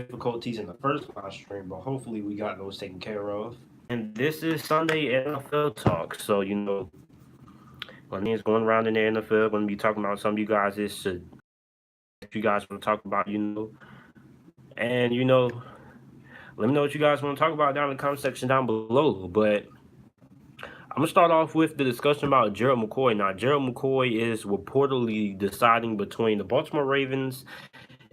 difficulties in the first live stream, but hopefully we got those taken care of. And this is Sunday NFL talk. So, my name's going around in the NFL. Going to be talking about some of you guys is if you guys want to talk about, and let me know what you guys want to talk about down in the comment section down below. But I'm gonna start off with the discussion about Gerald McCoy. Now, Gerald McCoy is reportedly deciding between the Baltimore Ravens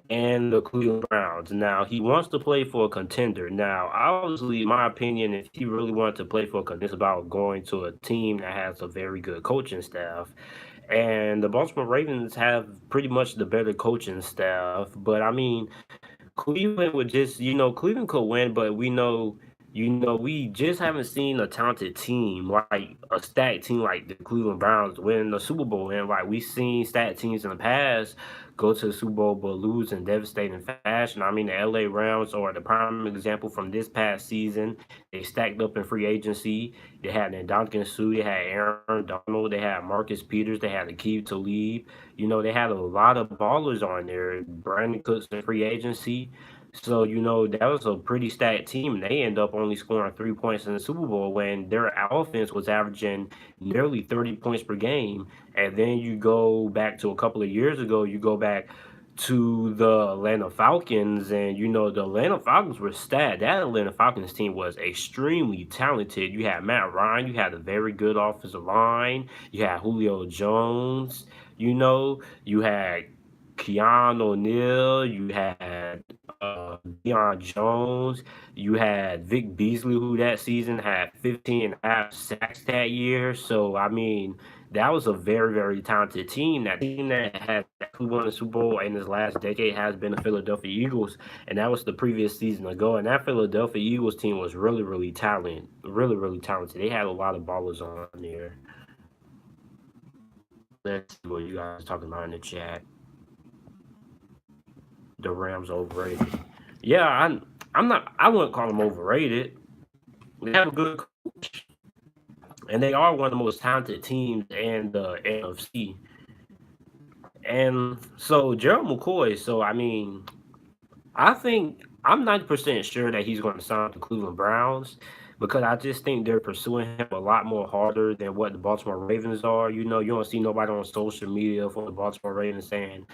and the Cleveland Browns. Now, he wants to play for a contender. Now, obviously, in my opinion, if he really wanted to play for a contender, it's about going to a team that has a very good coaching staff. And the Baltimore Ravens have pretty much the better coaching staff. But I mean, Cleveland would just, Cleveland could win, but we just haven't seen a talented team like a stacked team like the Cleveland Browns win the Super Bowl. And like we've seen stacked teams in the past go to the Super Bowl but lose in devastating fashion. I mean, the LA Rams are the prime example from this past season. They stacked up in free agency. They had Ndamukong Suh, they had Aaron Donald, they had Marcus Peters, they had Aqib Talib. They had a lot of ballers on there. Brandon Cooks in free agency. So, that was a pretty stacked team. And they end up only scoring 3 points in the Super Bowl when their offense was averaging nearly 30 points per game. And then you go back to a couple of years ago, you go back to the Atlanta Falcons, and the Atlanta Falcons were stacked. That Atlanta Falcons team was extremely talented. You had Matt Ryan, you had a very good offensive line, you had Julio Jones, you had Keanu O'Neal, you had Deion Jones, you had Vic Beasley, who that season had 15 and a half sacks that year. So, I mean, that was a very, very talented team. That team that has who won the Super Bowl in this last decade has been the Philadelphia Eagles, and that was the previous season ago. And that Philadelphia Eagles team was really, really talented, really, really talented. They had a lot of ballers on there. Let's see what you guys are talking about in the chat. The Rams overrated. Yeah, I'm not. I wouldn't call them overrated. They have a good coach, and they are one of the most talented teams in the NFC. And so Gerald McCoy. So I mean, I think I'm 90% sure that he's going to sign with the Cleveland Browns because I just think they're pursuing him a lot more harder than what the Baltimore Ravens are. You don't see nobody on social media for the Baltimore Ravens saying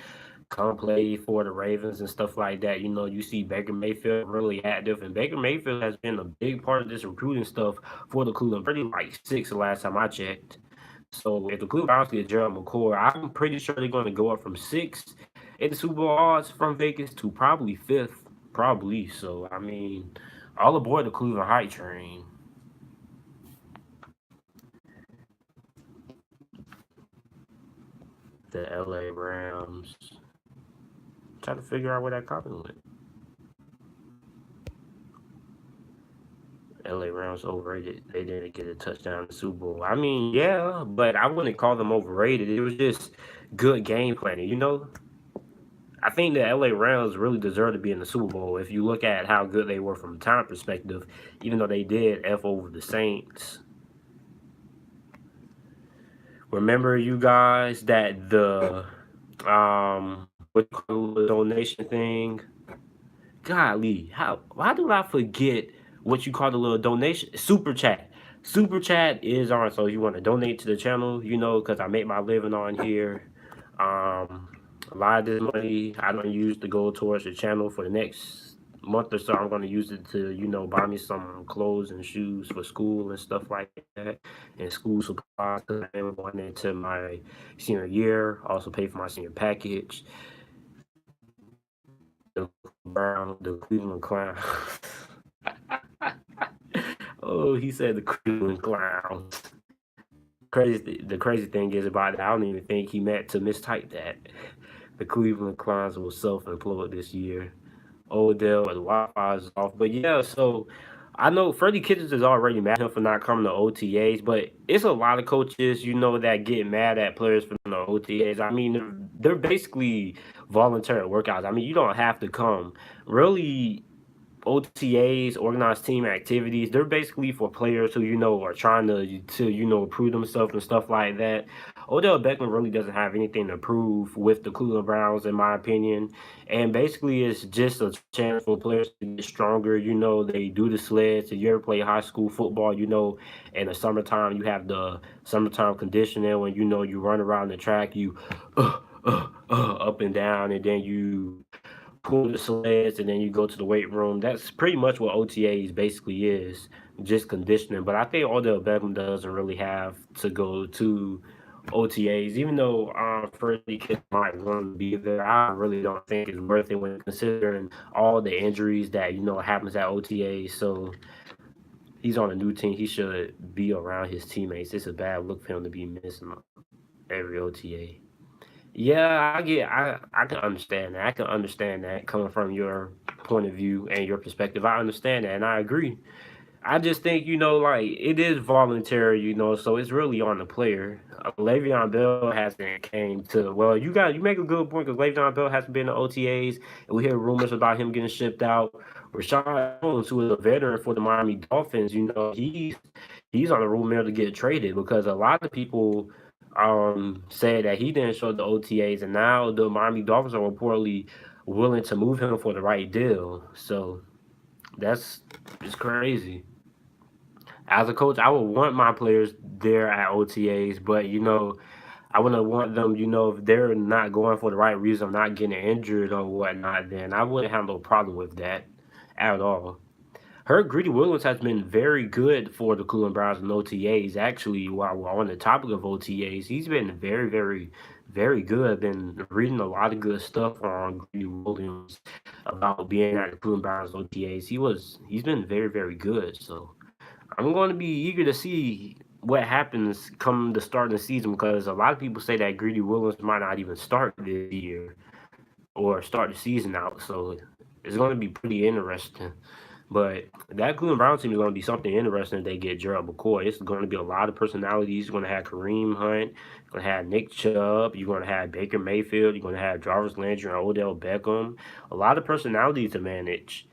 come play for the Ravens and stuff like that. You see Baker Mayfield really active, and Baker Mayfield has been a big part of this recruiting stuff for the Cleveland. Pretty like six the last time I checked. So if the Cleveland Browns get Gerald McCoy, I'm pretty sure they're going to go up from six in the Super Bowl odds from Vegas to probably fifth, probably. So I mean, all aboard the Cleveland hype train. The LA Rams. Try to figure out where that comment went. LA Rams overrated. They didn't get a touchdown in the Super Bowl. I mean, yeah, but I wouldn't call them overrated. It was just good game planning. I think the LA Rams really deserve to be in the Super Bowl if you look at how good they were from a talent perspective, even though they did F over the Saints. Remember, you guys, that the what you call the donation thing? Golly, why do I forget what you call the little donation? Super chat. Super chat is on, so you want to donate to the channel, because I make my living on here. A lot of this money I don't use to go towards the channel for the next month or so. I'm going to use it to, buy me some clothes and shoes for school and stuff like that, and school supplies because I'm going into my senior year. Also pay for my senior package. The Cleveland Clowns. Oh, he said the Cleveland Clowns. The crazy thing is about it, I don't even think he meant to mistype that. The Cleveland Clowns will self-implode this year. Odell and the Wi-Fi is off. But yeah, so I know Freddie Kitchens is already mad at him for not coming to OTAs, but it's a lot of coaches, that get mad at players for the OTAs. I mean, they're basically voluntary workouts. I mean, you don't have to come. Really, OTAs, organized team activities, they're basically for players who, are trying to improve themselves and stuff like that. Odell Beckham really doesn't have anything to prove with the Cleveland Browns, in my opinion. And basically, it's just a chance for players to get stronger. You know, they do the sleds. If you ever play high school football, you know, in the summertime, you have the summertime conditioning when you know you run around the track, you up and down, and then you pull the sleds, and then you go to the weight room. That's pretty much what OTAs basically is, just conditioning. But I think Odell Beckham doesn't really have to go to OTAs, even though Freddie Kitchens might want to be there. I really don't think it's worth it when considering all the injuries that happens at OTAs. So he's on a new team. He should be around his teammates. It's a bad look for him to be missing every OTA. Yeah, I can understand that. I can understand that coming from your point of view and your perspective. I understand that and I agree. I just think, like it is voluntary, so it's really on the player. Le'Veon Bell hasn't came to well, you make a good point because Le'Veon Bell hasn't been to OTAs, and we hear rumors about him getting shipped out. Rashawn Jones, who is a veteran for the Miami Dolphins, he's on the rumor to get traded because a lot of people said that he didn't show the OTAs, and now the Miami Dolphins are reportedly willing to move him for the right deal. So that's it's crazy. As a coach, I would want my players there at OTAs, but I wouldn't want them, if they're not going for the right reason, not getting injured or whatnot, then I wouldn't have no problem with that at all. Heard Greedy Williams has been very good for the Cleveland Browns in OTAs. Actually, while we're on the topic of OTAs, he's been very, very, very good. I've been reading a lot of good stuff on Greedy Williams about being at the Cleveland Browns OTAs. He's been very, very good. So I'm going to be eager to see what happens come the start of the season because a lot of people say that Greedy Williams might not even start this year or start the season out. So it's going to be pretty interesting. But that Cleveland Brown team is going to be something interesting if they get Gerald McCoy. It's going to be a lot of personalities. You're going to have Kareem Hunt. You're going to have Nick Chubb. You're going to have Baker Mayfield. You're going to have Jarvis Landry and Odell Beckham. A lot of personalities to manage.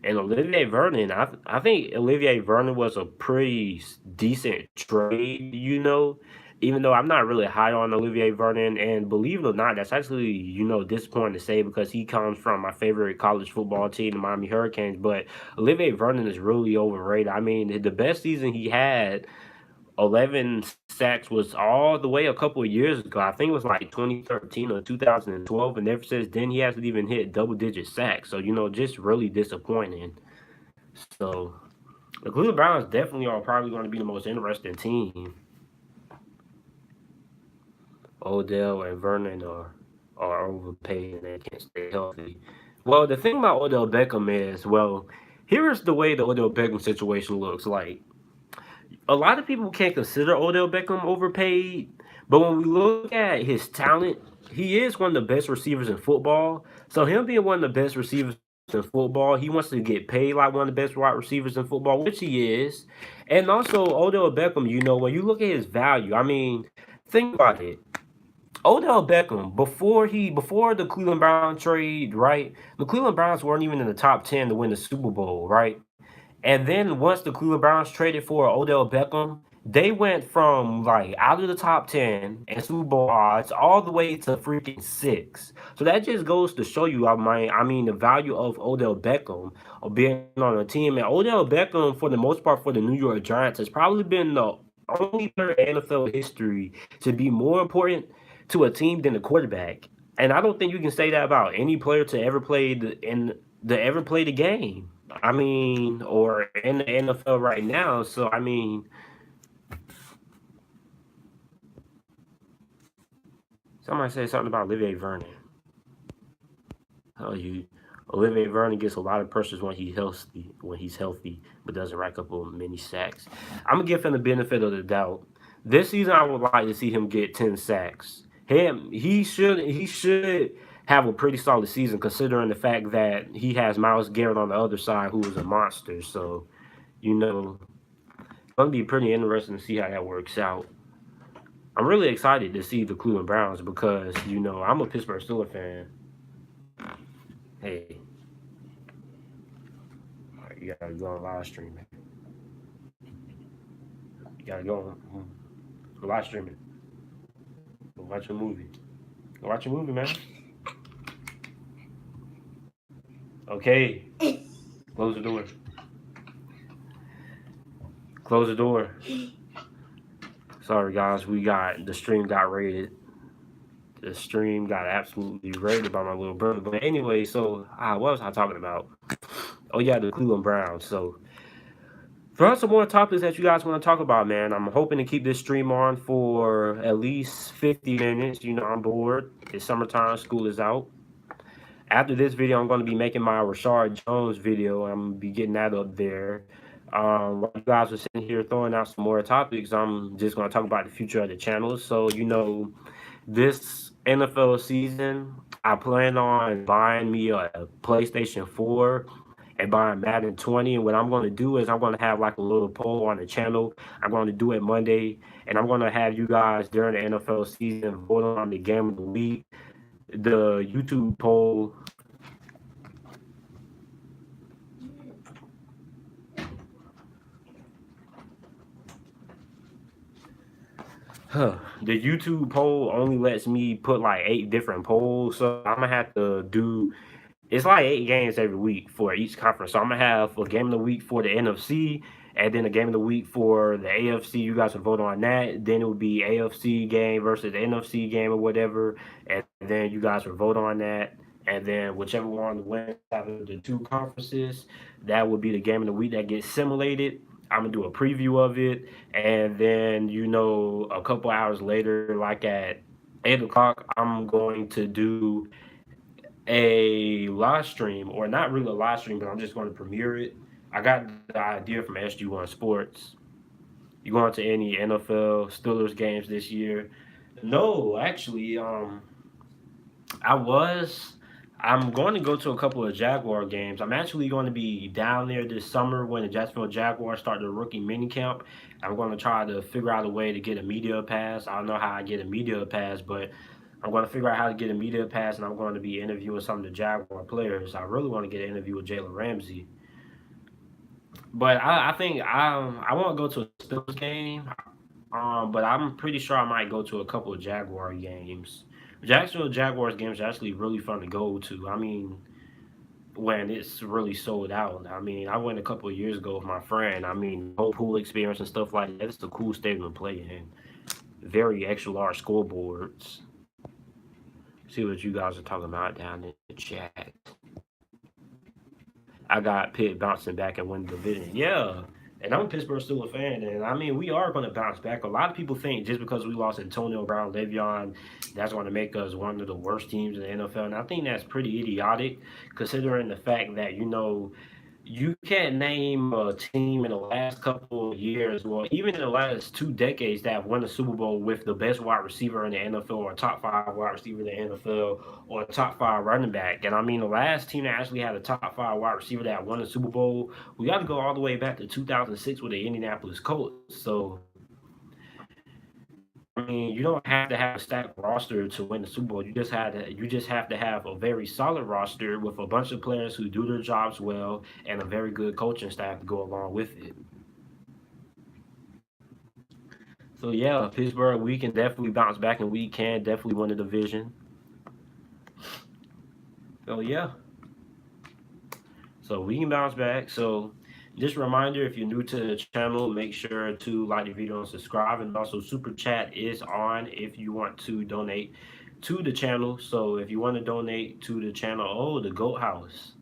And Olivier Vernon, I think Olivier Vernon was a pretty decent trade, even though I'm not really high on Olivier Vernon. And believe it or not, that's actually, disappointing to say because he comes from my favorite college football team, the Miami Hurricanes. But Olivier Vernon is really overrated. I mean, the best season he had 11 sacks was all the way a couple of years ago. I think it was like 2013 or 2012, and ever since then he hasn't even hit double-digit sacks. So just really disappointing. So the Cleveland Browns definitely are probably going to be the most interesting team. Odell and Vernon are overpaid and they can't stay healthy. Well, the thing about Odell Beckham is, here's the way the Odell Beckham situation looks like. A lot of people can't consider Odell Beckham overpaid, but when we look at his talent, he is one of the best receivers in football. So him being one of the best receivers in football, he wants to get paid like one of the best wide receivers in football, which he is. And also Odell Beckham, when you look at his value, I mean, think about it. Odell Beckham, before the Cleveland Browns trade, right? The Cleveland Browns weren't even in the top 10 to win the Super Bowl, right? And then once the Cleveland Browns traded for Odell Beckham, they went from like out of the top 10 and Super Bowl odds all the way to freaking six. So that just goes to show you, I mean, the value of Odell Beckham of being on a team. And Odell Beckham, for the most part, for the New York Giants, has probably been the only player in NFL history to be more important to a team than the quarterback. And I don't think you can say that about any player to ever play the game. I mean, or in the NFL right now. So I mean, somebody said something about Olivier Vernon. Oh, Olivier Vernon gets a lot of pressures when he's healthy, but doesn't rack up on many sacks. I'm gonna give him the benefit of the doubt. This season, I would like to see him get 10 sacks. He should have a pretty solid season considering the fact that he has Miles Garrett on the other side, who is a monster. So you know, it's gonna be pretty interesting to see how that works out. I'm really excited to see the Cleveland Browns because I'm a Pittsburgh Steelers fan. Hey, you gotta go on live streaming. You gotta go on live streaming. Watch a movie. Watch a movie, man. Okay. Close the door. Close the door. Sorry, guys. The stream got raided. The stream got absolutely raided by my little brother. But anyway, so what was I talking about? Oh yeah, the Cleveland Browns. So for some more topics that you guys want to talk about, man, I'm hoping to keep this stream on for at least 50 minutes. You know, I'm bored. It's summertime. School is out. After this video, I'm going to be making my Rashard Jones video. I'm going to be getting that up there. While you guys are sitting here throwing out some more topics, I'm just going to talk about the future of the channel. So, you know, this NFL season, I plan on buying me a PlayStation 4 and buying Madden 20. And what I'm going to do is I'm going to have like a little poll on the channel. I'm going to do it Monday. And I'm going to have you guys during the NFL season vote on the game of the week. The YouTube poll. The YouTube poll only lets me put like 8 different polls, so I'm gonna have to do. It's like 8 games every week for each conference. So I'm gonna have a game of the week for the NFC, and then a game of the week for the AFC. You guys will vote on that. Then it would be AFC game versus the NFC game or whatever, and then you guys will vote on that. And then whichever one wins out of the 2 conferences, that would be the game of the week that gets simulated. I'm gonna do a preview of it, and then you know a couple hours later, like at 8 o'clock, I'm going to do a live stream, or not really a live stream, but I'm just going to premiere it. I got the idea from SG1 Sports. You going to any NFL Steelers games this year? No, actually, I'm going to go to a couple of Jaguar games. I'm actually going to be down there this summer when the Jacksonville Jaguars start the rookie minicamp. I'm going to try to figure out a way to get a media pass. I don't know how I get a media pass, but I'm going to figure out how to get a media pass, and I'm going to be interviewing some of the Jaguar players. I really want to get an interview with Jalen Ramsey. But I think I want to go to a Steelers game, but I'm pretty sure I might go to a couple of Jaguar games. Jacksonville Jaguars games are actually really fun to go to. I mean, when it's really sold out. I mean, I went a couple of years ago with my friend. I mean, whole pool experience and stuff like that. It's a cool stadium to play in. Very extra large scoreboards. See what you guys are talking about down in the chat. I got Pitt bouncing back and winning the division. Yeah. And I'm a Pittsburgh Steelers fan, and I mean, we are going to bounce back. A lot of people think just because we lost Antonio Brown, Le'Veon, that's going to make us one of the worst teams in the NFL. And I think that's pretty idiotic, considering the fact that, you know, you can't name a team in the last couple of years, well, even in the last 2 decades, that have won a Super Bowl with the best wide receiver in the NFL, or a top 5 wide receiver in the NFL, or a top 5 running back. And I mean, the last team that actually had a top 5 wide receiver that won a Super Bowl, we got to go all the way back to 2006 with the Indianapolis Colts. So, I mean, you don't have to have a stacked roster to win the Super Bowl. You just have to have a very solid roster with a bunch of players who do their jobs well and a very good coaching staff to go along with it. So yeah, Pittsburgh, we can definitely bounce back, and we can definitely win the division. So yeah. So we can bounce back. So just a reminder, if you're new to the channel, make sure to like the video and subscribe. And also, Super Chat is on if you want to donate to the channel. So if you want to donate to the channel, oh, the Goat House.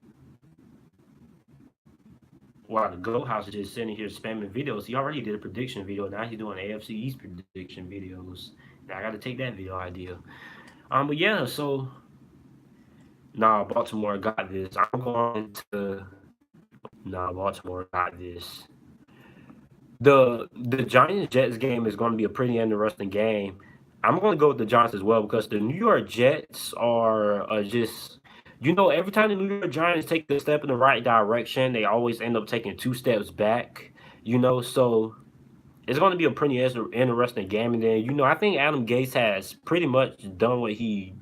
Wow, the Goat House is just sitting here spamming videos. He already did a prediction video. Now he's doing AFC East prediction videos. Now I got to take that video idea. But yeah, so Baltimore got this. I'm going to. Baltimore got this. The Giants-Jets game is going to be a pretty interesting game. I'm going to go with the Giants as well, because the New York Jets are just, you know, every time the New York Giants take a step in the right direction, they always end up taking 2 steps back, you know, so it's going to be a pretty interesting game. And then, you know, I think Adam Gase has pretty much done what he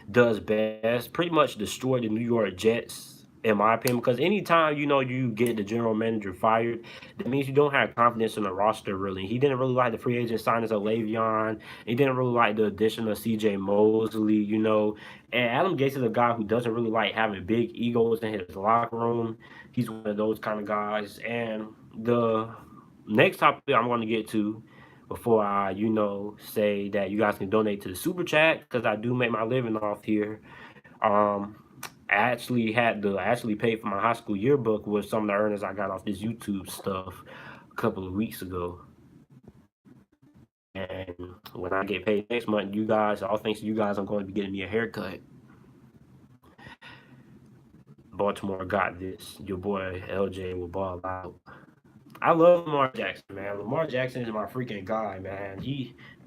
does best, pretty much destroyed the New York Jets in my opinion, because anytime you get the general manager fired, that means you don't have confidence in the roster really. He didn't really like the free agent signings of Le'Veon. He didn't really like the addition of C.J. Mosley. And Adam Gase is a guy who doesn't really like having big egos in his locker room. He's one of those kind of guys. And the next topic I'm going to get to before I, say that you guys can donate to the super chat because I do make my living off here. Um, I actually paid for my high school yearbook with some of the earnings I got off this YouTube stuff a couple of weeks ago. And when I get paid next month, you guys, all thanks to you guys, I'm going to be getting me a haircut. Baltimore got this. Your boy LJ will ball out. I love Lamar Jackson, man. Lamar Jackson is my freaking guy, man.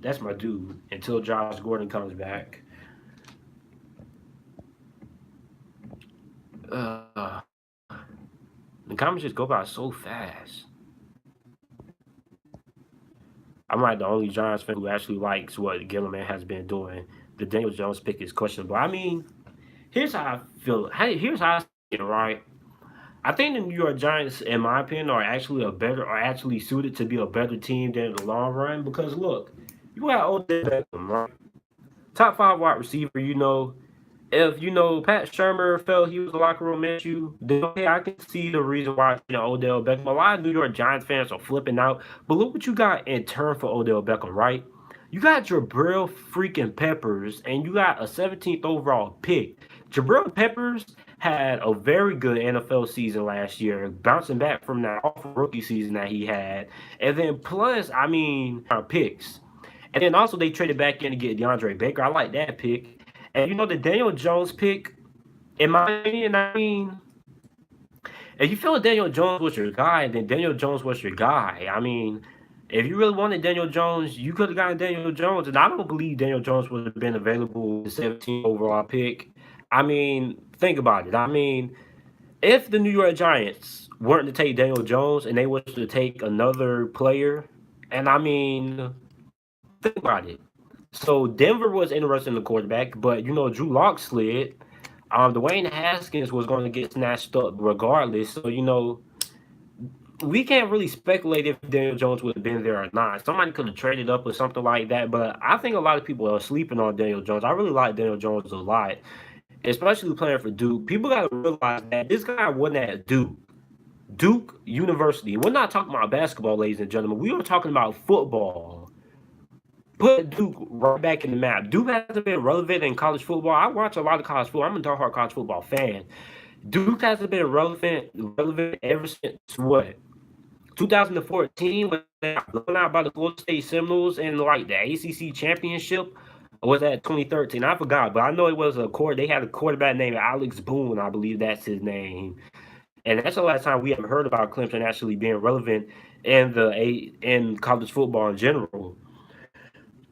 That's my dude until Josh Gordon comes back. Uh, the comments just go by so fast. I'm like the only Giants fan who actually likes what Gilliman has been doing. The Daniel Jones pick is questionable. I mean, here's how I feel. Here's how I see it, right? I think the New York Giants, in my opinion, are actually suited to be a better team than in the long run. Because look, you got Odell Beckham, right? Top 5 wide receiver, if Pat Shermer felt he was a locker room issue, then okay, I can see the reason why Odell Beckham. A lot of New York Giants fans are flipping out, but look what you got in turn for Odell Beckham, right? You got Jabril freaking Peppers, and you got a 17th overall pick. Jabril Peppers had a very good NFL season last year, bouncing back from that awful rookie season that he had, and then plus, I mean, picks. And then also they traded back in to get DeAndre Baker. I like that pick. And the Daniel Jones pick, in my opinion, I mean, if you feel Daniel Jones was your guy, then Daniel Jones was your guy. I mean, if you really wanted Daniel Jones, you could have gotten Daniel Jones. And I don't believe Daniel Jones would have been available with the 17th overall pick. I mean, think about it. I mean, if the New York Giants weren't to take Daniel Jones and they was to take another player, and I mean, think about it. So Denver was interested in the quarterback, but Drew Lock slid. Dwayne Haskins was going to get snatched up regardless. So we can't really speculate if Daniel Jones would have been there or not. Somebody could have traded up or something like that. But I think a lot of people are sleeping on Daniel Jones. I really like Daniel Jones a lot, especially playing for Duke. People got to realize that this guy wasn't at Duke University. We're not talking about basketball, ladies and gentlemen. We are talking about football. Put Duke right back in the map. Duke hasn't been relevant in college football. I watch a lot of college football. I'm a diehard college football fan. Duke hasn't been relevant ever since what? 2014 when they got blown out by the Florida State Seminoles in like the ACC championship. Or was that 2013? I forgot, but I know it was they had a quarterback named Alex Boone. I believe that's his name. And that's the last time we ever heard about Clemson actually being relevant in college football in general.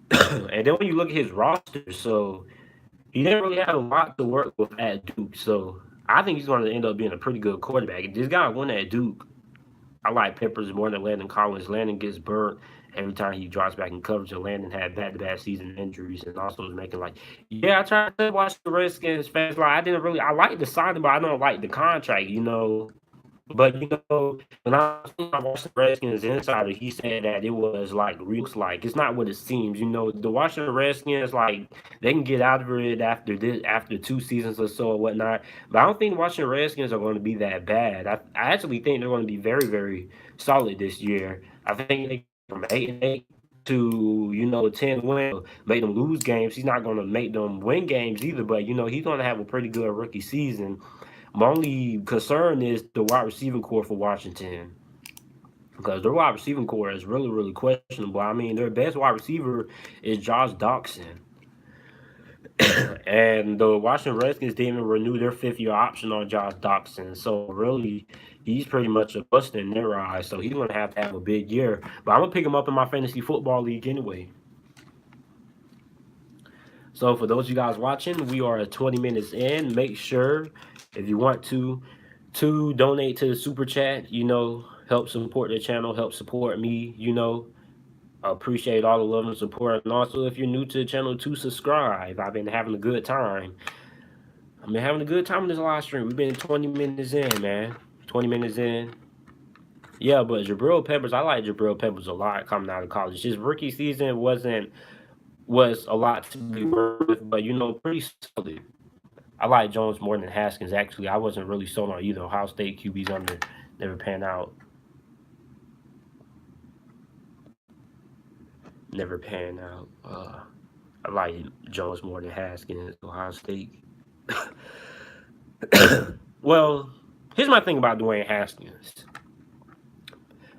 And then when you look at his roster, so he didn't really have a lot to work with at Duke. So I think he's going to end up being a pretty good quarterback. This guy won at Duke. I like Peppers more than Landon Collins. Landon gets burnt every time he drops back in coverage. And Landon had back-to-back season injuries and also was making I tried to watch the Redskins fans. I like the signing, but I don't like the contract, But when I watched the Redskins Insider, he said that it was looks like it's not what it seems. The Washington Redskins they can get out of it after 2 seasons or so or whatnot. But I don't think the Washington Redskins are going to be that bad. I actually think they're going to be very, very solid this year. I think they from 8-8 to 10 win, make them lose games. He's not going to make them win games either. But he's going to have a pretty good rookie season. My only concern is the wide receiving core for Washington, because their wide receiving core is really, really questionable. I mean, their best wide receiver is Josh Doctson. And the Washington Redskins didn't even renew their 5th-year option on Josh Doctson. So, really, he's pretty much a bust in their eyes. So, he's going to have a big year. But I'm going to pick him up in my fantasy football league anyway. So, for those of you guys watching, we are 20 minutes in. Make sure, if you want to donate to the super chat, help support the channel, help support me, I appreciate all the love and support. And also, if you're new to the channel, to subscribe. I've been having a good time. I've been having a good time in this live stream. We've been 20 minutes in, man. 20 minutes in. Yeah, but Jabril Peppers, I like Jabril Peppers a lot coming out of college. His rookie season was a lot to be worked with, but pretty solid. I like Jones more than Haskins. Actually, I wasn't really sold on either Ohio State QBs under never pan out. Never pan out. I like Jones more than Haskins. Ohio State. Well, here's my thing about Dwayne Haskins.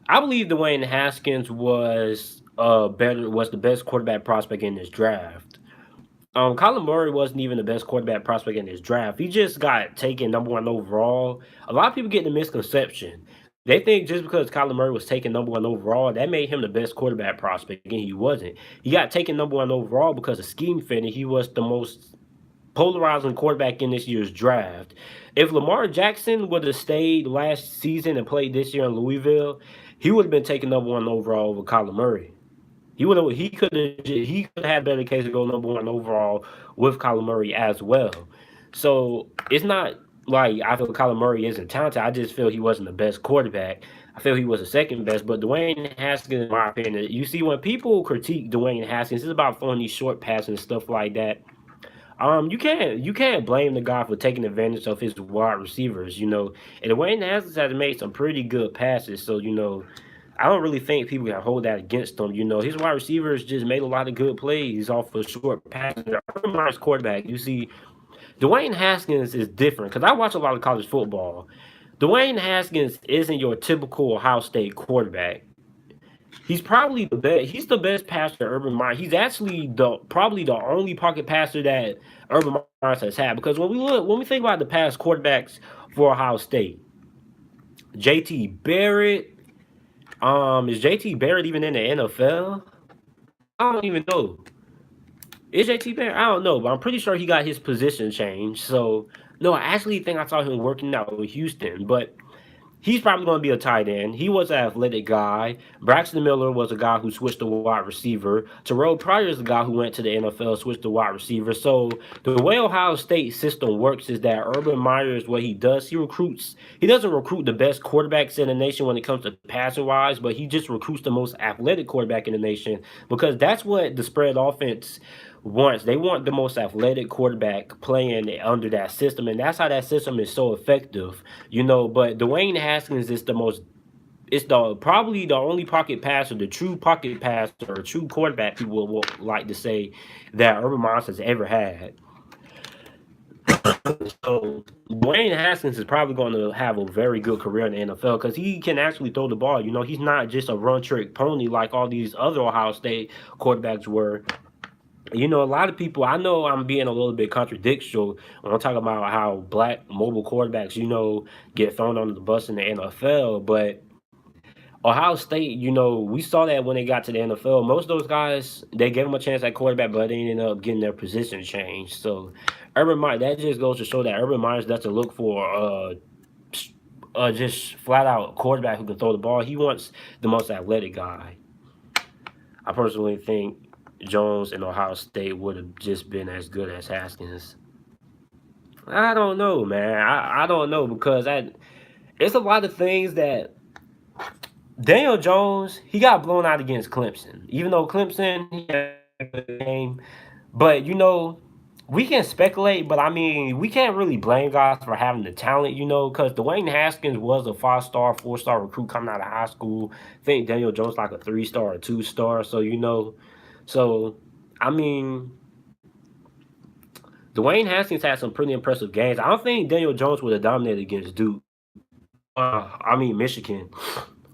I believe Dwayne Haskins was the best quarterback prospect in this draft. Kyler Murray wasn't even the best quarterback prospect in this draft. He just got taken #1 overall. A lot of people get the misconception. They think just because Kyler Murray was taken #1 overall, that made him the best quarterback prospect. Again, he wasn't. He got taken #1 overall because of scheme fit, and he was the most polarizing quarterback in this year's draft. If Lamar Jackson would have stayed last season and played this year in Louisville, he would have been taken #1 overall over Kyler Murray. He could have had better case to go #1 overall with Kyler Murray as well. So it's not like I feel Kyler Murray isn't talented. I just feel he wasn't the best quarterback. I feel he was the second best. But Dwayne Haskins, in my opinion, you see when people critique Dwayne Haskins, it's about throwing these short passes and stuff like that. You can't blame the guy for taking advantage of his wide receivers, and Dwayne Haskins has made some pretty good passes, so I don't really think people can hold that against him. His wide receivers just made a lot of good plays off of short passes. Urban Meyer's quarterback, you see, Dwayne Haskins is different because I watch a lot of college football. Dwayne Haskins isn't your typical Ohio State quarterback. He's probably the best. He's the best passer Urban Meyer. He's actually probably the only pocket passer that Urban Meyer has had. Because when we think about the past quarterbacks for Ohio State, JT Barrett, is JT Barrett even in the NFL? I don't even know. Is JT Barrett? I don't know, but I'm pretty sure he got his position changed. So no, I actually think I saw him working out with Houston, but he's probably going to be a tight end. He was an athletic guy. Braxton Miller was a guy who switched to wide receiver. Terrell Pryor is the guy who went to the NFL, switched to wide receiver. So the way Ohio State system works is that Urban Meyer is what he does. He doesn't recruit the best quarterbacks in the nation when it comes to passing wise, but he just recruits the most athletic quarterback in the nation because that's what the spread offense wants. They want the most athletic quarterback playing under that system, and that's how that system is so effective, But Dwayne Haskins is probably the only pocket passer, the true pocket passer, or true quarterback people will like to say that Urban Meyer has ever had. So Dwayne Haskins is probably going to have a very good career in the NFL because he can actually throw the ball. He's not just a run trick pony like all these other Ohio State quarterbacks were. A lot of people, I know I'm being a little bit contradictory when I'm talking about how black mobile quarterbacks, get thrown under the bus in the NFL. But Ohio State, we saw that when they got to the NFL. Most of those guys, they gave them a chance at quarterback, but they ended up getting their position changed. So Urban Meyer, that just goes to show that Urban Meyer doesn't look for just flat out quarterback who can throw the ball. He wants the most athletic guy. I personally think Jones and Ohio State would have just been as good as Haskins. I don't know, man. I don't know because it's a lot of things that Daniel Jones, he got blown out against Clemson. Even though Clemson, he had a good game. But, we can speculate, but we can't really blame guys for having the talent, because Dwayne Haskins was a 5-star, 4-star recruit coming out of high school. I think Daniel Jones like a 3-star or 2-star. So, Dwayne Haskins had some pretty impressive games. I don't think Daniel Jones would have dominated against Duke. Michigan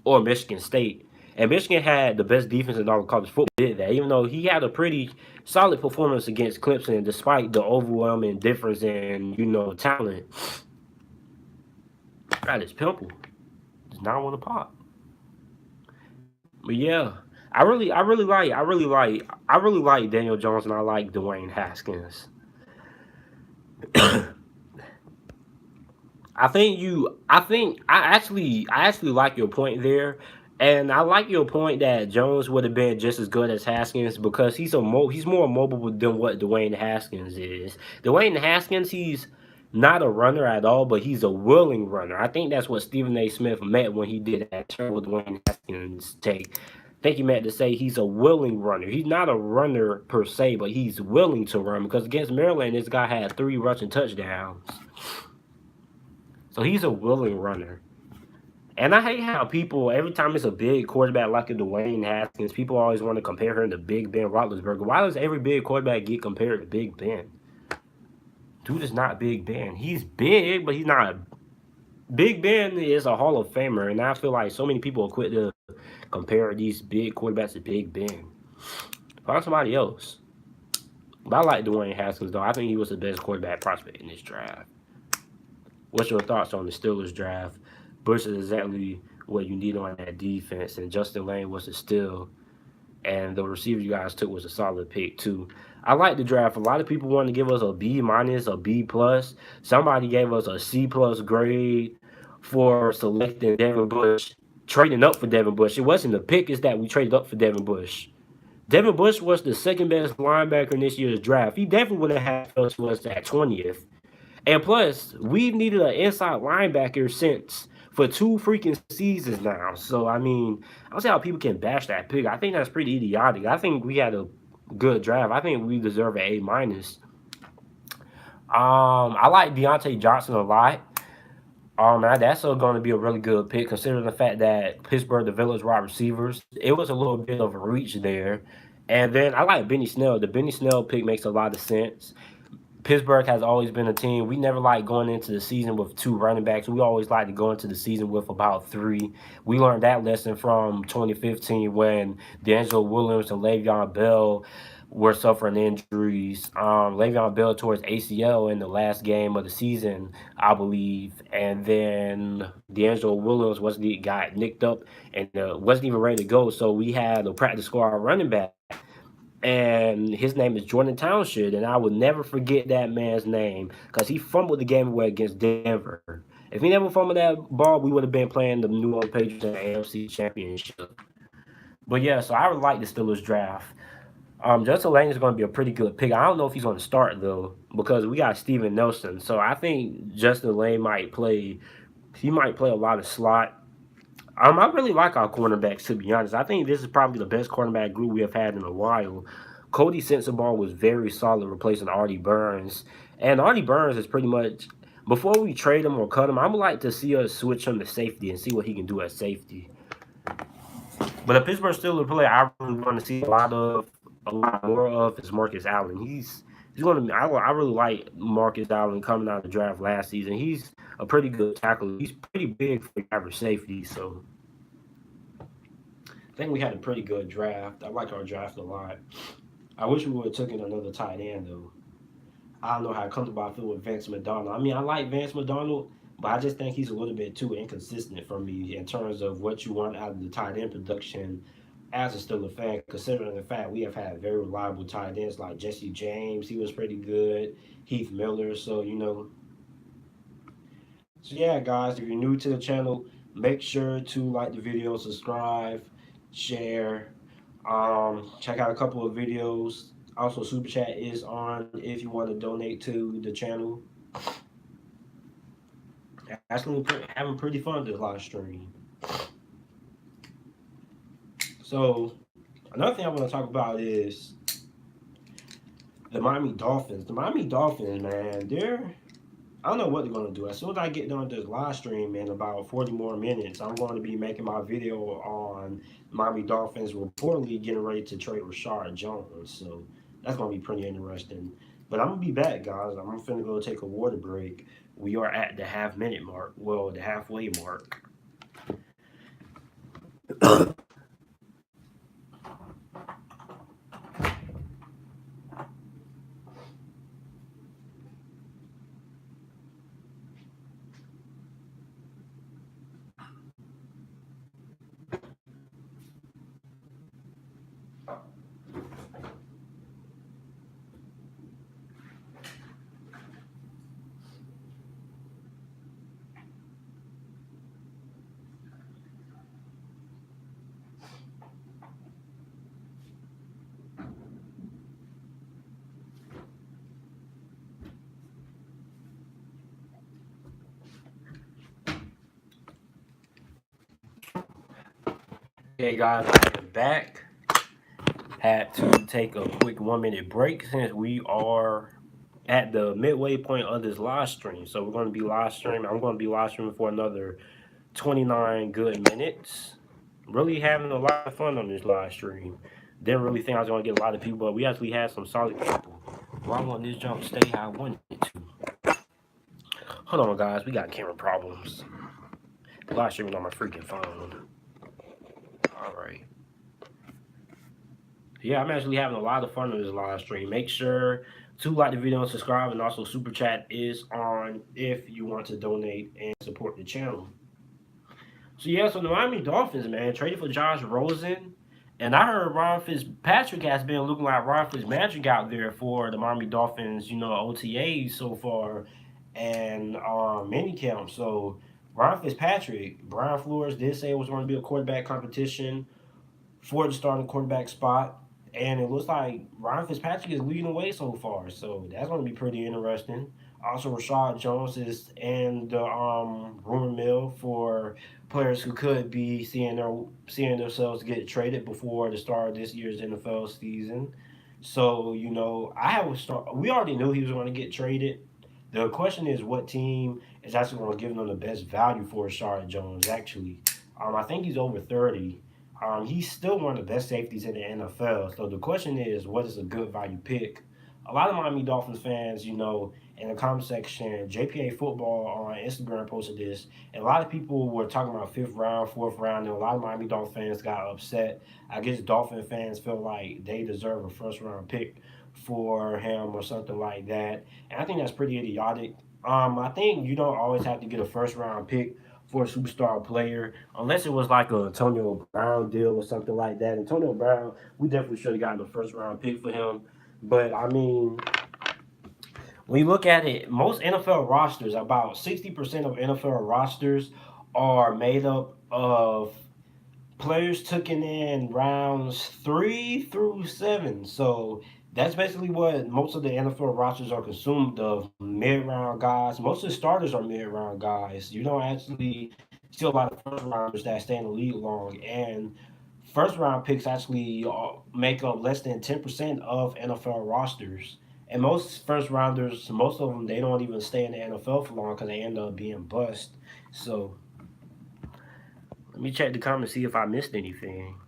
or Michigan State. And Michigan had the best defense in all of college football. Did that, even though he had a pretty solid performance against Clemson, despite the overwhelming difference in talent. God, his pimple does not want to pop. But yeah, I really like Daniel Jones, and I like Dwayne Haskins. I actually like your point there. And I like your point that Jones would have been just as good as Haskins because he's more mobile than what Dwayne Haskins is. Dwayne Haskins, not a runner at all, but he's a willing runner. I think that's what Stephen A. Smith meant when he did that terrible Dwayne Haskins take. I think he meant to say he's a willing runner. He's not a runner per se, but he's willing to run because against Maryland, this guy had 3 rushing touchdowns. So he's a willing runner. And I hate how people, every time it's a big quarterback like a Dwayne Haskins, people always want to compare him to Big Ben Roethlisberger. Why does every big quarterback get compared to Big Ben? Dude is not Big Ben. He's big, but he's not. Big Ben is a Hall of Famer, and I feel like so many people quit to compare these big quarterbacks to Big Ben. Find somebody else. But I like Dwayne Haskins, though. I think he was the best quarterback prospect in this draft. What's your thoughts on the Steelers draft? Bush is exactly what you need on that defense, and Justin Lane was a steal. And the receiver you guys took was a solid pick too. I like the draft. A lot of people wanted to give us a B minus, a B plus. Somebody gave us a C plus grade for selecting Devin Bush, trading up for Devin Bush. It wasn't the pick; it's that we traded up for Devin Bush. Devin Bush was the second best linebacker in this year's draft. He definitely would have had fell to us at 20th. And plus, we've needed an inside linebacker since for 2 freaking seasons now. So I mean, I don't see how people can bash that pick. I think that's pretty idiotic. I think we had a good draft. I think we deserve an A minus. I like Deontay Johnson a lot. That's going to be a really good pick considering the fact that Pittsburgh develops wide receivers. It was a little bit of a reach there. And then I like Benny Snell. The Benny Snell pick makes a lot of sense. Pittsburgh has always been a team. We never like going into the season with 2 running backs. We always like to go into the season with about 3. We learned that lesson from 2015 when D'Angelo Williams and Le'Veon Bell were suffering injuries. Le'Veon Bell tore his ACL in the last game of the season, I believe, and then D'Angelo Williams got nicked up and wasn't even ready to go. So we had a practice squad running back. And his name is Jordan Townshend, and I will never forget that man's name because he fumbled the game away against Denver. If he never fumbled that ball, we would have been playing the New Orleans Patriots in the AFC Championship. But yeah, so I would like the Steelers draft. Justin Lane is going to be a pretty good pick. I don't know if he's going to start though because we got Steven Nelson. So I think Justin Lane might play. He might play a lot of slot. I really like our cornerbacks, to be honest. I think this is probably the best cornerback group we have had in a while. Cody Sensabaugh was very solid replacing Artie Burns. And Artie Burns is pretty much, before we trade him or cut him, I would like to see us switch him to safety and see what he can do at safety. But a Pittsburgh Steelers player I really want to see a lot more of is Marcus Allen. He's going to. I really like Marcus Allen coming out of the draft last season. He's a pretty good tackler. He's pretty big for average safety. So I think we had a pretty good draft. I like our draft a lot. I wish we would have taken another tight end though. I don't know how comfortable I feel with Vance McDonald. I mean, I like Vance McDonald, but I just think he's a little bit too inconsistent for me in terms of what you want out of the tight end production as a Steelers fan, considering the fact we have had very reliable tight ends like Jesse James. He was pretty good. Heath Miller. So, So, yeah, guys, if you're new to the channel, make sure to like the video, subscribe, share. Check out a couple of videos. Also, Super Chat is on if you want to donate to the channel. Actually, having pretty fun this live stream. So, another thing I want to talk about is the Miami Dolphins. The Miami Dolphins, man, I don't know what they're going to do. As soon as I get done with this live stream in about 40 more minutes, I'm going to be making my video on Miami Dolphins reportedly getting ready to trade Rashard Jones. So, that's going to be pretty interesting. But I'm going to be back, guys. I'm finna go take a water break. We are at the half-minute mark. Well, the halfway mark. Okay, guys, I am back. Had to take a quick 1 minute break since we are at the midway point of this live stream. So we're going to be live streaming. I'm going to be live streaming for another 29 good minutes. Really having a lot of fun on this live stream. Didn't really think I was going to get a lot of people, but we actually had some solid people. Well, I want this jump to stay how I want it to. Hold on, guys. We got camera problems. The live streaming on my freaking phone. All right. Yeah, I'm actually having a lot of fun with this live stream. Make sure to like the video and subscribe, and also super chat is on if you want to donate and support the channel. So yeah, so the Miami Dolphins, man, traded for Josh Rosen, and I heard Ron Fitzpatrick has been looking like Ron Fitzmagic out there for the Miami Dolphins, OTAs so far, and mini camp. So Ron Fitzpatrick, Brian Flores did say it was going to be a quarterback competition for the starting quarterback spot. And it looks like Ryan Fitzpatrick is leading the way so far. So that's going to be pretty interesting. Also, Rashad Jones is in the rumor mill for players who could be seeing themselves get traded before the start of this year's NFL season. So, I have a start. We already knew he was going to get traded. The question is what team is actually going to give them the best value for Rashad Jones, actually. I think he's over 30. He's still one of the best safeties in the NFL. So the question is, what is a good value pick? A lot of Miami Dolphins fans, in the comment section, JPA Football on Instagram posted this, and a lot of people were talking about 5th round, 4th round, and a lot of Miami Dolphins fans got upset. I guess Dolphin fans feel like they deserve a first round pick for him or something like that, and I think that's pretty idiotic. I think you don't always have to get a first round pick for a superstar player, unless it was like a Antonio Brown deal or something like that. Antonio Brown, we definitely should have gotten a first round pick for him. But I mean, when you look at it, most NFL rosters, about 60% of NFL rosters are made up of players taken in rounds 3 through 7. So that's basically what most of the NFL rosters are consumed of, mid-round guys. Most of the starters are mid-round guys. You don't actually see a lot of first rounders that stay in the league long, and first round picks actually make up less than 10% of NFL rosters. And most first rounders, most of them, they don't even stay in the NFL for long because they end up being bust. So let me check the comments, see if I missed anything.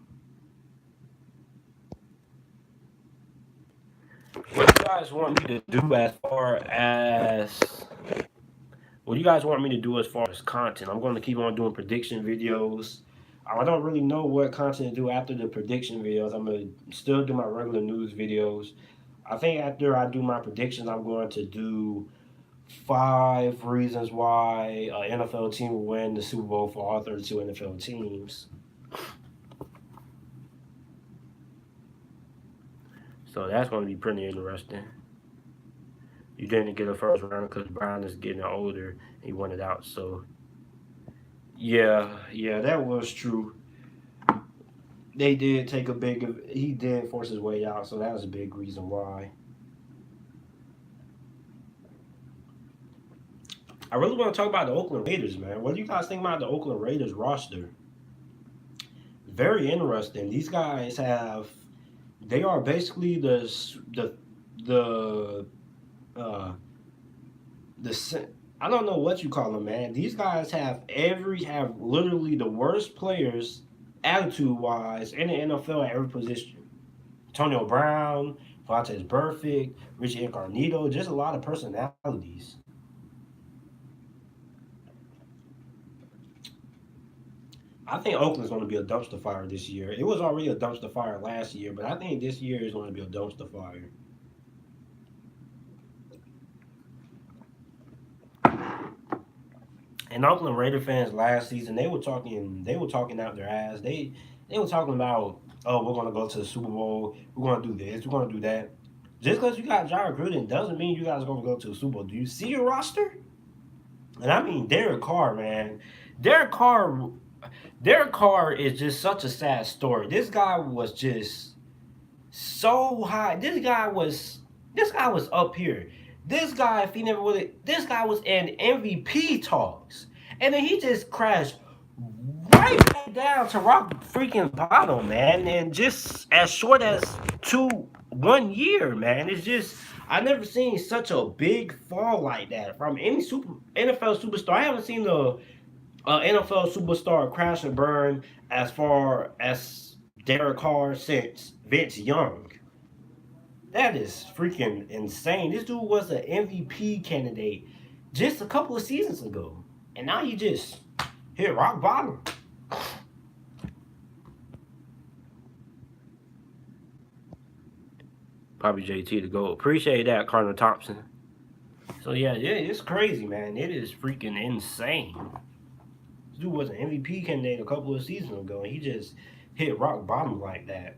What do you guys want me to do as far as what do you guys want me to do as far as content? I'm going to keep on doing prediction videos. I don't really know what content to do after the prediction videos. I'm going to still do my regular news videos. I think after I do my predictions, I'm going to do 5 reasons why an NFL team will win the Super Bowl for all 32 NFL teams. So that's going to be pretty interesting. You didn't get a first round because Brown is getting older and he wanted out. So yeah, that was true. They did take he did force his way out, so that was a big reason why. I really want to talk about the Oakland Raiders, man. What do you guys think about the Oakland Raiders roster? Very interesting. These guys they are basically the I don't know what you call them, man. These guys have literally the worst players attitude wise in the NFL at every position. Antonio Brown, Vontaze Burfict, Richie Incognito, just a lot of personalities. I think Oakland's going to be a dumpster fire this year. It was already a dumpster fire last year, but I think this year is going to be a dumpster fire. And Oakland Raider fans last season, they were talking out their ass. They were talking about, oh, we're gonna go to the Super Bowl, we're gonna do this, we're gonna do that. Just because you got John Gruden doesn't mean you guys are gonna go to the Super Bowl. Do you see your roster? And I mean Derek Carr, man. Derek Carr is just such a sad story. This guy was just so high. This guy was up here. This guy, if he never this guy was in MVP talks, and then he just crashed right back down to rock freaking bottom, man. And just as short as 1 year, man. It's just I never seen such a big fall like that from any NFL superstar. I haven't seen the NFL superstar crash and burn as far as Derek Carr since Vince Young. That is freaking insane. This dude was an MVP candidate just a couple of seasons ago, and now you just hit rock bottom. Probably JT to go. Appreciate that, Cardinal Thompson. So yeah, it's crazy, man. It is freaking insane. This dude was an MVP candidate a couple of seasons ago, and he just hit rock bottom like that.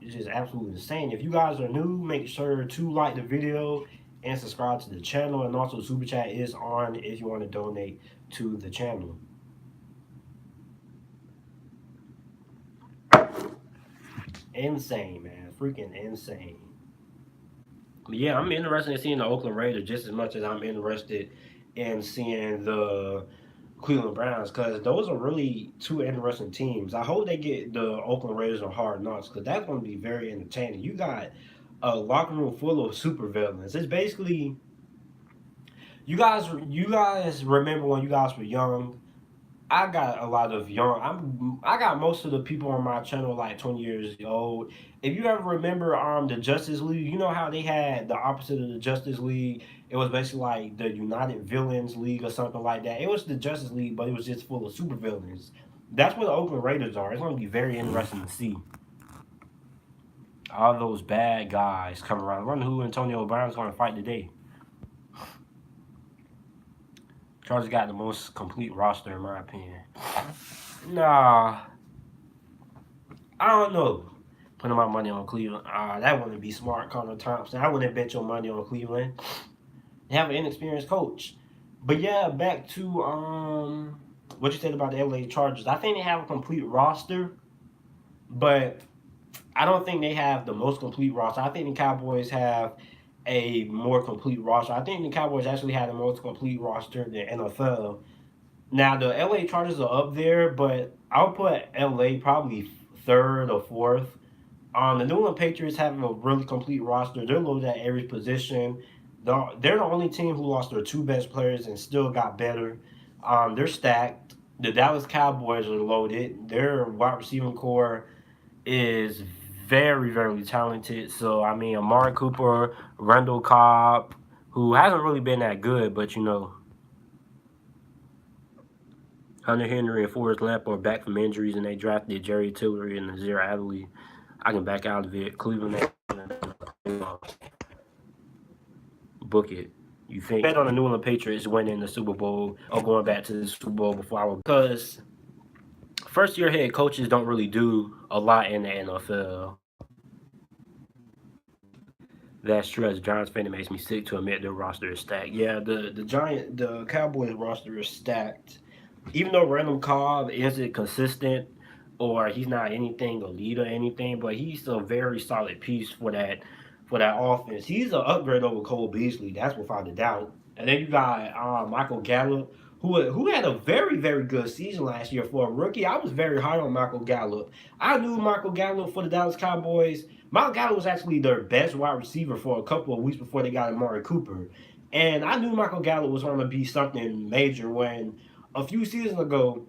It's just absolutely insane. If you guys are new, make sure to like the video and subscribe to the channel. And also, Super Chat is on if you want to donate to the channel. Insane, man. Freaking insane. But yeah, I'm interested in seeing the Oakland Raiders just as much as I'm interested in seeing the Cleveland Browns, because those are really two interesting teams. I hope they get the Oakland Raiders on Hard Knocks, because that's going to be very entertaining. You got a locker room full of supervillains. It's basically you guys remember when you guys were young. I got a lot of I got most of the people on my channel like 20 years old. If you ever remember the Justice League, you know how they had the opposite of the Justice League. It was basically like the United Villains League or something like that. It was the Justice League, but it was just full of supervillains. That's what the Oakland Raiders are. It's going to be very interesting to see all those bad guys come around. I wonder who Antonio Brown's going to fight today. Chargers got the most complete roster, in my opinion. Nah. I don't know. Putting my money on Cleveland. That wouldn't be smart, Connor Thompson. I wouldn't bet your money on Cleveland. They have an inexperienced coach. But yeah, back to what you said about the LA Chargers. I think they have a complete roster, but I don't think they have the most complete roster. I think the Cowboys have a more complete roster. I think the Cowboys actually had the most complete roster in the NFL. Now, the LA Chargers are up there, but I'll put LA probably third or fourth. The New England Patriots have a really complete roster. They're loaded at every position. They're the only team who lost their two best players and still got better. They're stacked. The Dallas Cowboys are loaded. Their wide receiving core is very, very talented. So, I mean, Amari Cooper, Randall Cobb, who hasn't really been that good, but, you know, Hunter Henry and Forrest Lamp are back from injuries, and they drafted Jerry Tillery and Nazir Adderley. I can back out of it. Cleveland, book it. You think bet on the New England Patriots winning the Super Bowl or going back to the Super Bowl before I would, because first-year head coaches don't really do a lot in the NFL. That's true. As a Giants fan, it makes me sick to admit their roster is stacked. Yeah, the Cowboys roster is stacked. Even though Randall Cobb isn't consistent or he's not anything elite or anything, but he's a very solid piece for that offense. He's an upgrade over Cole Beasley. That's without a doubt. And then you got Michael Gallup, who had a very, very good season last year for a rookie. I was very high on Michael Gallup. I knew Michael Gallup for the Dallas Cowboys. Michael Gallup was actually their best wide receiver for a couple of weeks before they got Amari Cooper. And I knew Michael Gallup was going to be something major when a few seasons ago,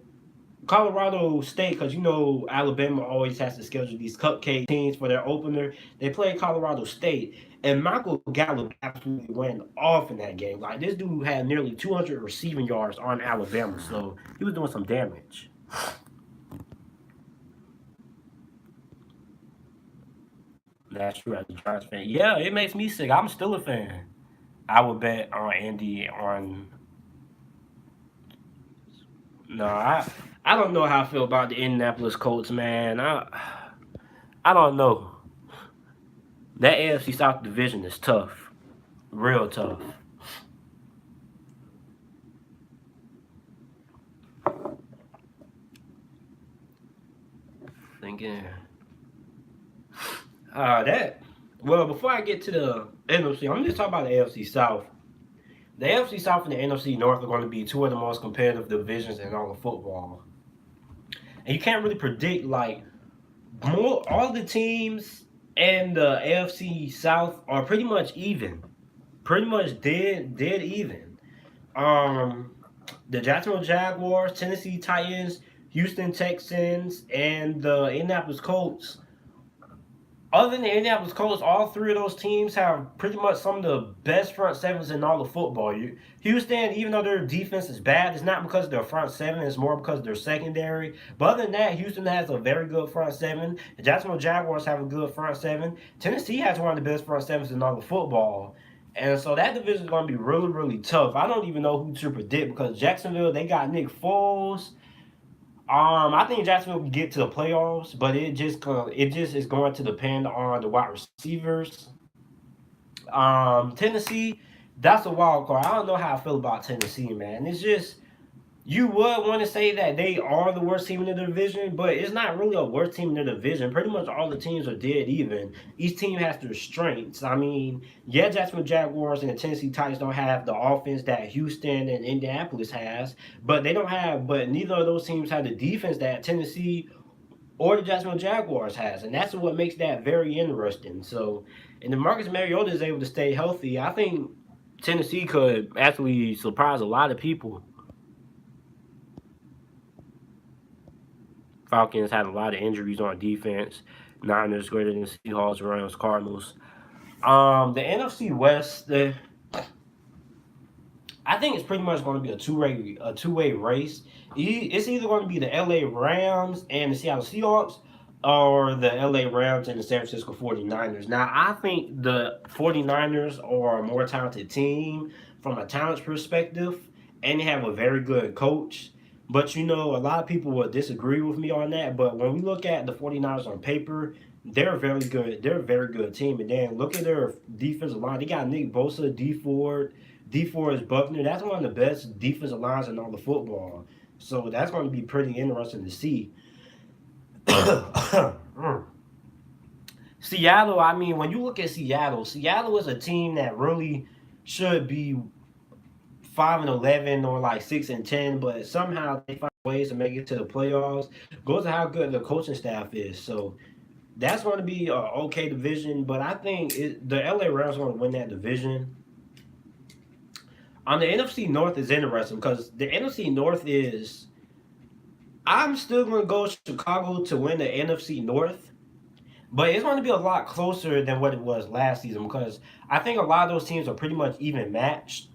Colorado State, because you know Alabama always has to schedule these cupcake teams for their opener. They played Colorado State, and Michael Gallup absolutely went off in that game. Like, this dude had nearly 200 receiving yards on Alabama, so he was doing some damage. That's true, as a Giants fan. Yeah, it makes me sick. I'm still a fan. I would bet on Andy on. No, I don't know how I feel about the Indianapolis Colts, man. I don't know. That AFC South division is tough. Real tough. Thinking. Well, before I get to the NFC, I'm just talking about the AFC South. The AFC South and the NFC North are going to be two of the most competitive divisions in all of football. and you can't really predict like all the teams in the AFC South are pretty much even, pretty much dead even. Um, the Jacksonville Jaguars, Tennessee Titans, Houston Texans, and the Indianapolis Colts. Other than the Indianapolis Colts, all three of those teams have pretty much some of the best front sevens in all of football. Houston, even though their defense is bad, it's not because of their front seven, it's more because of their secondary. But other than that, Houston has a very good front seven. The Jacksonville Jaguars have a good front seven. Tennessee has one of the best front sevens in all of football. And so that division is going to be really, really tough. I don't even know who to predict because Jacksonville, they got Nick Foles. I think Jacksonville will get to the playoffs, but it just is going to depend on the wide receivers. Tennessee, that's a wild card. I don't know how I feel about Tennessee, man. It's just you would want to say that they are the worst team in the division, but it's not really a worst team in the division. Pretty much all the teams are dead even. Each team has their strengths. I mean, yeah, Jacksonville Jaguars and the Tennessee Titans don't have the offense that Houston and Indianapolis has, but but neither of those teams have the defense that Tennessee or the Jacksonville Jaguars has, and that's what makes that very interesting. So, and if Marcus Mariota is able to stay healthy, I think Tennessee could actually surprise a lot of people. Falcons had a lot of injuries on defense. Niners greater than Seahawks, Rams, Cardinals. The NFC West, I think it's pretty much going to be a two way race. It's either going to be the LA Rams and the Seattle Seahawks, or the LA Rams and the San Francisco 49ers. Now, I think the 49ers are a more talented team from a talent perspective, and they have a very good coach. But a lot of people will disagree with me on that. But when we look at the 49ers on paper, they're very good. They're a very good team. And then look at their defensive line. They got Nick Bosa, D Ford is Buckner. That's one of the best defensive lines in all the football. So that's going to be pretty interesting to see. Seattle, I mean, when you look at Seattle is a team that really should be 5-11 or like 6-10, but somehow they find ways to make it to the playoffs. Goes to how good the coaching staff is. So that's going to be an okay division, but I think the LA Rams are going to win that division. On the NFC North is interesting because the NFC North is. I'm still going to go Chicago to win the NFC North, but it's going to be a lot closer than what it was last season because I think a lot of those teams are pretty much even matched.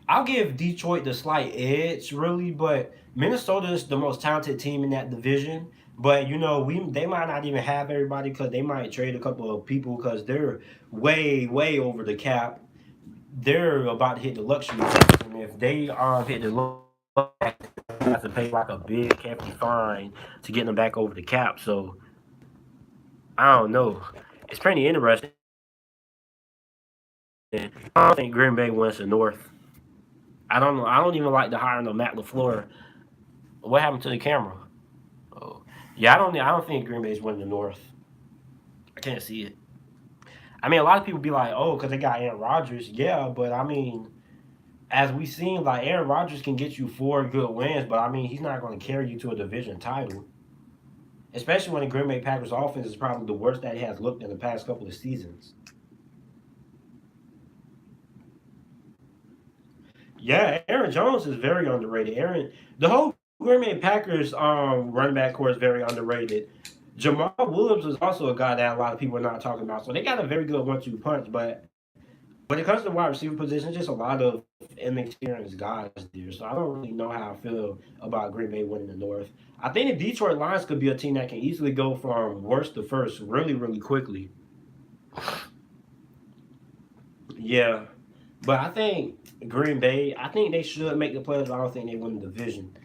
I'll give Detroit the slight edge, really, but Minnesota is the most talented team in that division. But they might not even have everybody because they might trade a couple of people because they're way over the cap. They're about to hit the luxury tax, and if they hit the luxury tax, they have to pay like a big hefty fine to get them back over the cap. So I don't know. It's pretty interesting. I don't think Green Bay wins the North. I don't know. I don't even like the hiring of Matt LaFleur. What happened to the camera? Oh, yeah, I don't think Green Bay's winning the North. I can't see it. I mean, a lot of people be like, "Oh, because they got Aaron Rodgers." Yeah, but I mean, as we seen, like Aaron Rodgers can get you 4 good wins, but I mean, he's not going to carry you to a division title. Especially when the Green Bay Packers offense is probably the worst that it has looked in the past couple of seasons. Yeah, Aaron Jones is very underrated. The whole Green Bay Packers running back core is very underrated. Jamal Williams is also a guy that a lot of people are not talking about. So they got a very good 1-2 punch, but when it comes to the wide receiver position, just a lot of inexperienced guys there. So I don't really know how I feel about Green Bay winning the North. I think the Detroit Lions could be a team that can easily go from worst to first really quickly. Yeah. But I think Green Bay, I think they should make the playoffs. I don't think they win the division.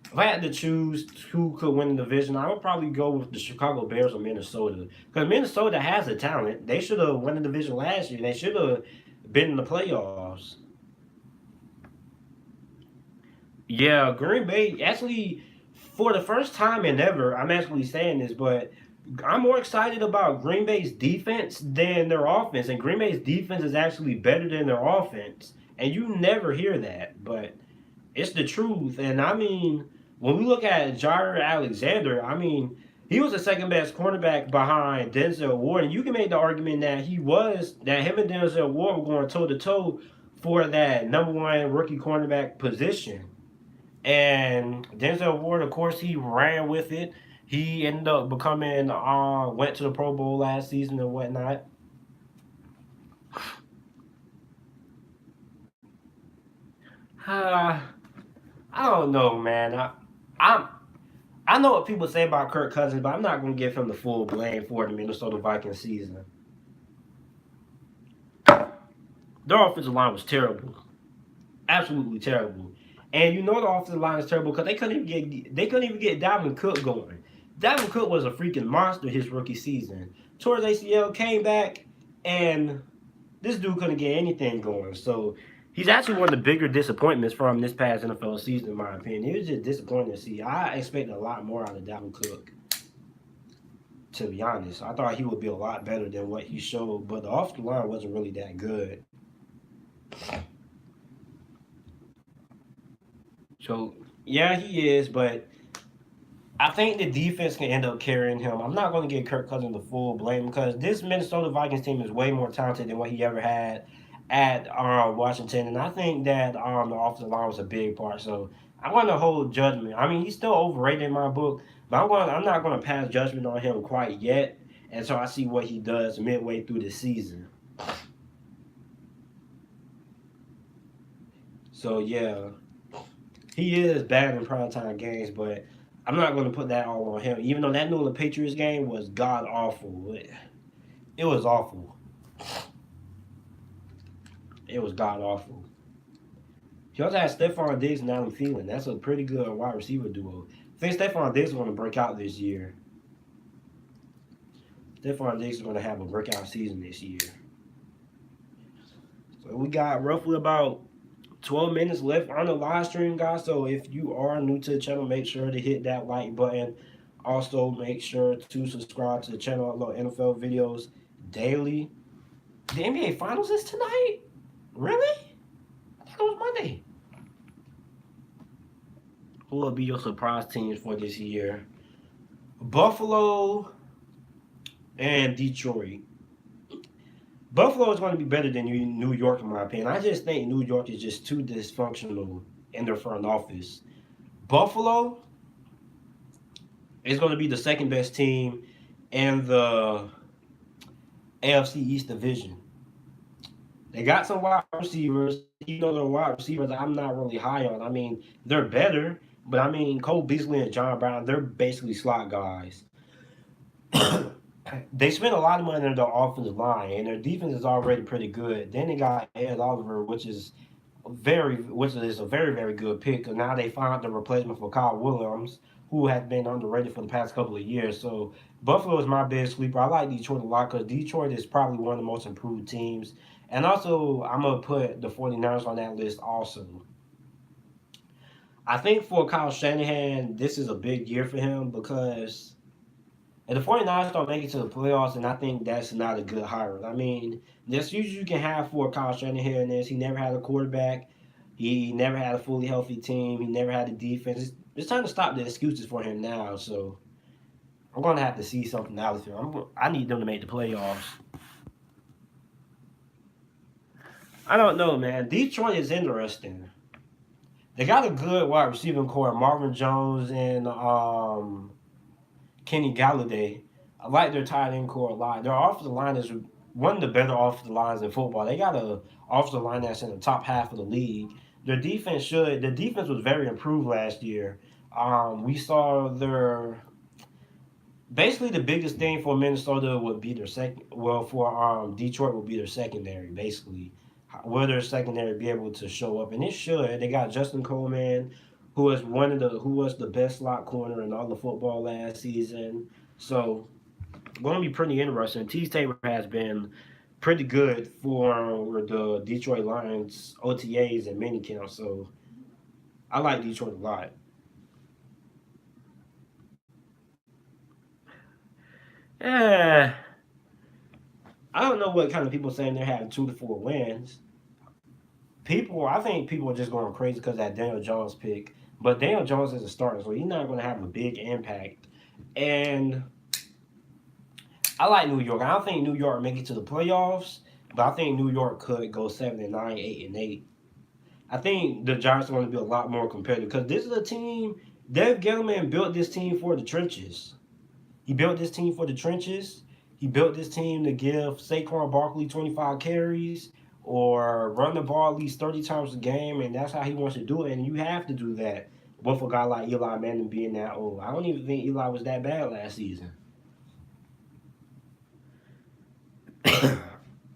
If I had to choose who could win the division, I would probably go with the Chicago Bears or Minnesota. Because Minnesota has the talent. They should have won the division last year. They should have been in the playoffs. Yeah, Green Bay actually, for the first time in ever, I'm actually saying this, but I'm more excited about Green Bay's defense than their offense. And Green Bay's defense is actually better than their offense. And you never hear that, but it's the truth. And I mean, when we look at Jair Alexander, I mean, he was the second best cornerback behind Denzel Ward, and you can make the argument that him and Denzel Ward were going toe to toe for that number one rookie cornerback position. And Denzel Ward, of course, he ran with it. He ended up becoming, went to the Pro Bowl last season and whatnot. Uh, I don't know, man. I'm I know what people say about Kirk Cousins, but I'm not going to give him the full blame for the Minnesota Vikings season. Their offensive line was terrible, absolutely terrible. And you know the offensive line is terrible because they couldn't even get Dalvin Cook going. Dalvin Cook was a freaking monster his rookie season. Tore his ACL, came back, and this dude couldn't get anything going. So he's actually one of the bigger disappointments from this past NFL season, in my opinion. It was just disappointing to see. I expected a lot more out of Dalvin Cook. To be honest, I thought he would be a lot better than what he showed, but the offensive line wasn't really that good. So yeah, he is, but I think the defense can end up carrying him. I'm not going to give Kirk Cousins the full blame because this Minnesota Vikings team is way more talented than what he ever had at Washington, and I think that the offensive line was a big part. So I'm going to hold judgment. I mean, he's still overrated in my book, but I'm not going to pass judgment on him quite yet until I see what he does midway through the season. So yeah, he is bad in primetime games, but I'm not going to put that all on him. Even though that New England Patriots game was god awful, it was awful. It was god awful. He also has Stephon Diggs and Adam Thielen. That's a pretty good wide receiver duo. I think Stephon Diggs is going to break out this year. Stephon Diggs is going to have a breakout season this year. So we got roughly about 12 minutes left on the live stream, guys. So if you are new to the channel, make sure to hit that like button. Also, make sure to subscribe to the channel. I upload NFL videos daily. The NBA Finals is tonight? Really? I thought it was Monday. Who will be your surprise teams for this year? Buffalo and Detroit. Buffalo is going to be better than New York, in my opinion. I just think New York is just too dysfunctional in their front office. Buffalo is going to be the second best team in the AFC East division. They got some wide receivers. Even though they're wide receivers, I'm not really high on. I mean, they're better, but I mean, Cole Beasley and John Brown, they're basically slot guys. They spent a lot of money on their offensive line, and their defense is already pretty good. Then they got Ed Oliver, which is a very, very good pick. And now they found the replacement for Kyle Williams, who has been underrated for the past couple of years. So Buffalo is my big sleeper. I like Detroit a lot because Detroit is probably one of the most improved teams. And also, I'm going to put the 49ers on that list also. I think for Kyle Shanahan, this is a big year for him because if the 49ers don't make it to the playoffs, and I think that's not a good hire. I mean, there's usually you can have for Kyle Shanahan is he never had a quarterback. He never had a fully healthy team. He never had a defense. It's time to stop the excuses for him now. So I'm going to have to see something out of him. I need them to make the playoffs. I don't know, man. Detroit is interesting. They got a good wide receiving core, Marvin Jones and Kenny Galladay. I like their tight end core a lot. Their offensive line is one of the better offensive lines in football. They got a offensive line that's in the top half of the league. The defense was very improved last year. We saw basically the biggest thing for Minnesota would be their for Detroit would be their secondary, basically. Will their secondary be able to show up? And it should. They got Justin Coleman, who was the best slot corner in all of football last season. So going to be pretty interesting. T. Tabor has been pretty good for the Detroit Lions OTAs and minicamp. So I like Detroit a lot. Yeah. I don't know what kind of people saying they're having 2 to 4 wins. I think people are just going crazy because that Daniel Jones pick. But Daniel Jones is a starter, so he's not going to have a big impact. And I like New York. I don't think New York make it to the playoffs, but I think New York could go 7-9, 8-8. I think the Giants are going to be a lot more competitive because this is a team. Dave Gettleman built this team for the trenches. He built this team for the trenches. He built this team to give Saquon Barkley 25 carries or run the ball at least 30 times a game, and that's how he wants to do it. And you have to do that with a guy like Eli Manning being that old. I don't even think Eli was that bad last season.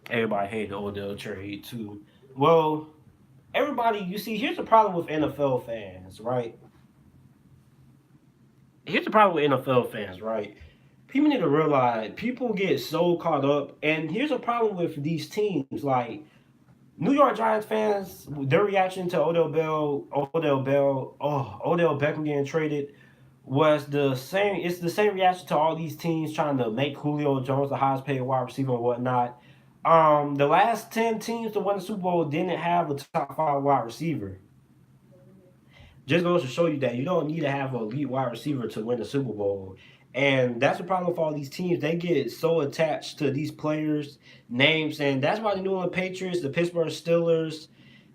Everybody hated the Odell trade too. Well, everybody, you see, here's the problem with NFL fans, right? Here's the problem with NFL fans, right? People need to realize people get so caught up, and here's a problem with these teams. Like New York Giants fans, their reaction to Odell Beckham getting traded was the same. It's the same reaction to all these teams trying to make Julio Jones the highest paid wide receiver and whatnot. The last 10 teams to win the Super Bowl didn't have a top five wide receiver. Just goes to show you that you don't need to have an elite wide receiver to win the Super Bowl. And that's the problem with all these teams. They get so attached to these players' names, and that's why the New England Patriots, the Pittsburgh Steelers,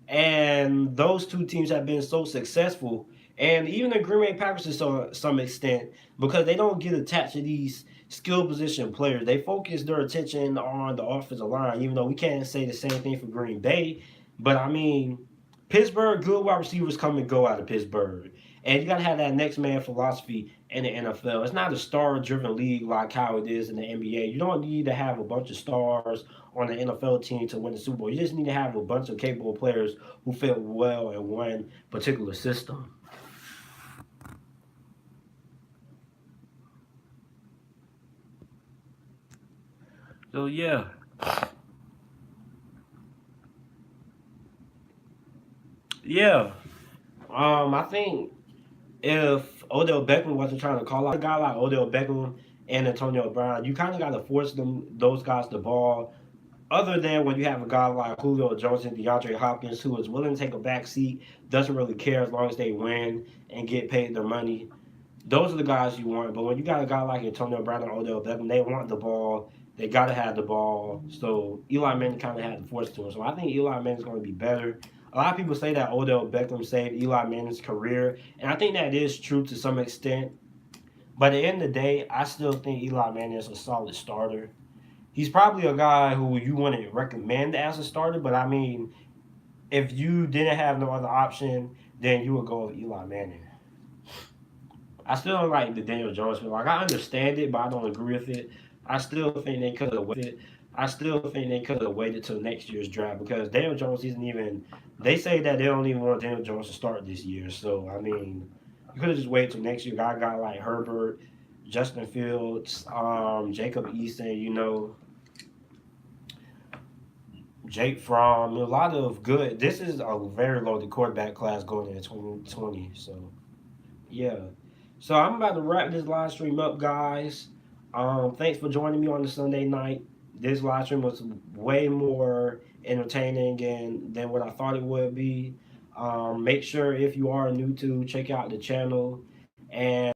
and those two teams have been so successful. And even the Green Bay Packers to some extent, because they don't get attached to these skill position players. They focus their attention on the offensive line, even though we can't say the same thing for Green Bay. But I mean, Pittsburgh, good wide receivers come and go out of Pittsburgh. And you got to have that next man philosophy in the NFL. It's not a star driven league like how it is in the NBA. You don't need to have a bunch of stars on the NFL team to win the Super Bowl. You just need to have a bunch of capable players who fit well in one particular system. So, yeah. Yeah. I think if Odell Beckham wasn't trying to call out a guy like Odell Beckham and Antonio Brown, you kind of got to force those guys the ball. Other than when you have a guy like Julio Jones and DeAndre Hopkins who is willing to take a back seat, doesn't really care as long as they win and get paid their money. Those are the guys you want. But when you got a guy like Antonio Brown and Odell Beckham, they want the ball. They got to have the ball. So Eli Manning kind of had to force it to him. So I think Eli Manning's going to be better. A lot of people say that Odell Beckham saved Eli Manning's career, and I think that is true to some extent. But at the end of the day, I still think Eli Manning is a solid starter. He's probably a guy who you wouldn't recommend as a starter, but I mean, if you didn't have no other option, then you would go with Eli Manning. I still don't like the Daniel Jones pick. Like I understand it, but I don't agree with it. I still think they could have waited. I still think they could have waited till next year's draft because Daniel Jones isn't even. They say that they don't even want Daniel Jones to start this year. So I mean, you could have just waited till next year. Got like Herbert, Justin Fields, Jacob Eason. Jake Fromm. A lot of good. This is a very loaded quarterback class going into 2020. So yeah. So I'm about to wrap this live stream up, guys. Thanks for joining me on the Sunday night. This live stream was way more entertaining than what I thought it would be. Make sure if you are new to check out the channel and